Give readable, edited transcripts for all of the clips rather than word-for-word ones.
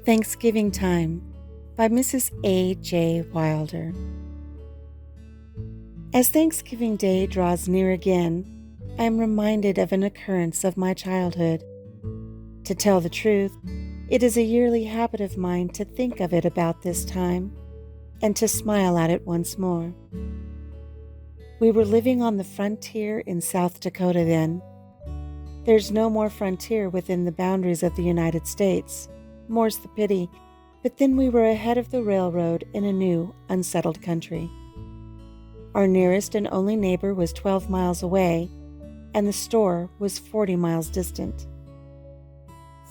Thanksgiving Time by Mrs. A. J. Wilder. As Thanksgiving Day draws near again, I am reminded of an occurrence of my childhood. To tell the truth, it is a yearly habit of mine to think of it about this time and to smile at it once more. We were living on the frontier in South Dakota then. There's no more frontier within the boundaries of the United States. More's the pity, but then we were ahead of the railroad in a new, unsettled country. Our nearest and only neighbor was 12 miles away, and the store was 40 miles distant.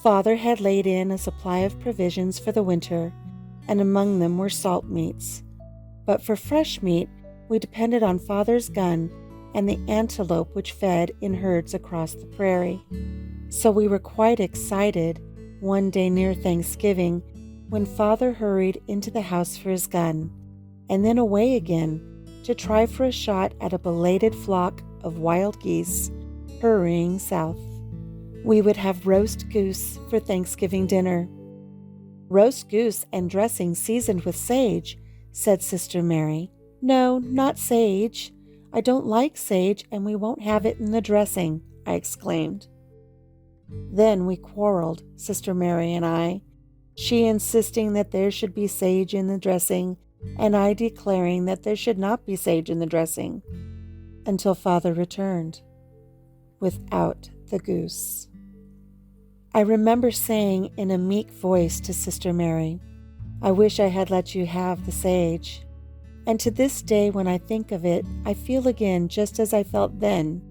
Father had laid in a supply of provisions for the winter, and among them were salt meats. But for fresh meat, we depended on Father's gun and the antelope which fed in herds across the prairie. So we were quite excited one day near Thanksgiving when Father hurried into the house for his gun, and then away again to try for a shot at a belated flock of wild geese hurrying south. We would have roast goose for Thanksgiving dinner. Roast goose and dressing seasoned with sage, said Sister Mary. No, not sage. I don't like sage, and we won't have it in the dressing, I exclaimed. Then we quarreled, Sister Mary and I, she insisting that there should be sage in the dressing, and I declaring that there should not be sage in the dressing, until Father returned, without the goose. I remember saying in a meek voice to Sister Mary, I wish I had let you have the sage. And to this day, when I think of it, I feel again just as I felt then,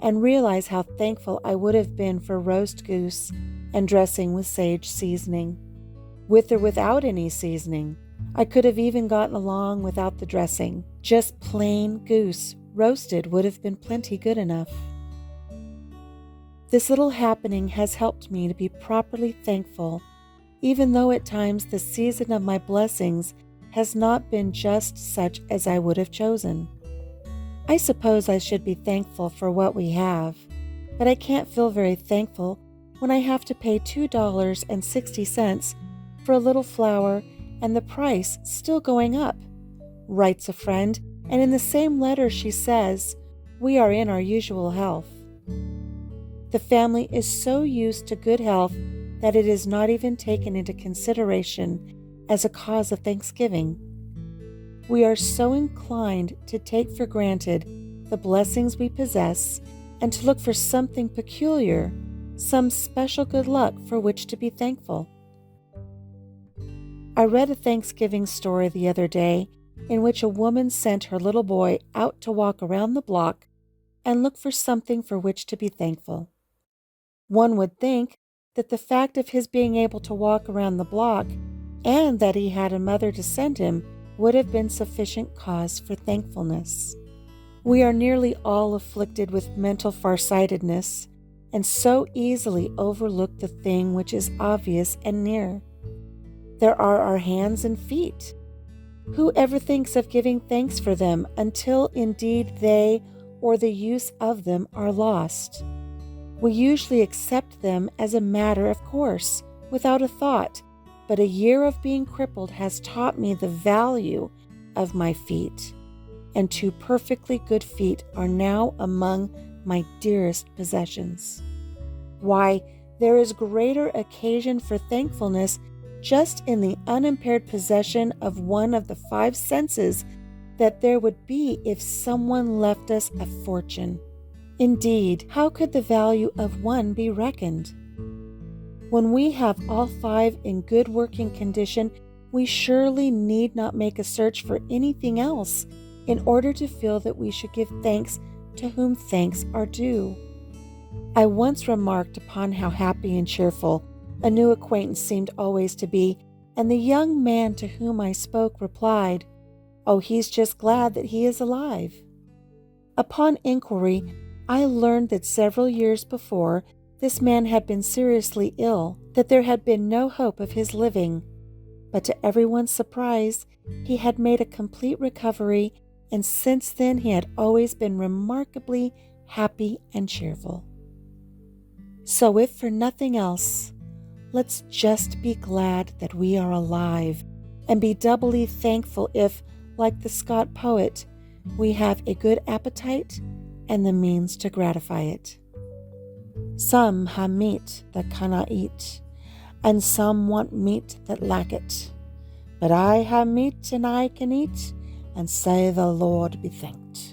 and realize how thankful I would have been for roast goose and dressing with sage seasoning. With or without any seasoning, I could have even gotten along without the dressing. Just plain goose, roasted, would have been plenty good enough. This little happening has helped me to be properly thankful, even though at times the season of my blessings has not been just such as I would have chosen. I suppose I should be thankful for what we have, but I can't feel very thankful when I have to pay $2.60 for a little flour and the price still going up, writes a friend, and in the same letter she says, we are in our usual health. The family is so used to good health that it is not even taken into consideration as a cause of thanksgiving. We are so inclined to take for granted the blessings we possess and to look for something peculiar, some special good luck for which to be thankful. I read a Thanksgiving story the other day in which a woman sent her little boy out to walk around the block and look for something for which to be thankful. One would think that the fact of his being able to walk around the block and that he had a mother to send him would have been sufficient cause for thankfulness. We are nearly all afflicted with mental farsightedness and so easily overlook the thing which is obvious and near. There are our hands and feet. Who ever thinks of giving thanks for them until indeed they or the use of them are lost? We usually accept them as a matter of course, without a thought, but a year of being crippled has taught me the value of my feet, and 2 perfectly good feet are now among my dearest possessions. Why, there is greater occasion for thankfulness just in the unimpaired possession of one of the 5 senses that there would be if someone left us a fortune. Indeed, how could the value of one be reckoned? When we have all 5 in good working condition, we surely need not make a search for anything else in order to feel that we should give thanks to whom thanks are due. I once remarked upon how happy and cheerful a new acquaintance seemed always to be, and the young man to whom I spoke replied, "Oh, he's just glad that he is alive." Upon inquiry, I learned that several years before, this man had been seriously ill, that there had been no hope of his living. But to everyone's surprise, he had made a complete recovery, and since then he had always been remarkably happy and cheerful. So if for nothing else, Let's just be glad that we are alive and be doubly thankful if, like the Scot poet, we have a good appetite and the means to gratify it. Some ha' meat that cannot eat, and some want meat that lack it. But I ha' meat and I can eat, and say the Lord be thanked.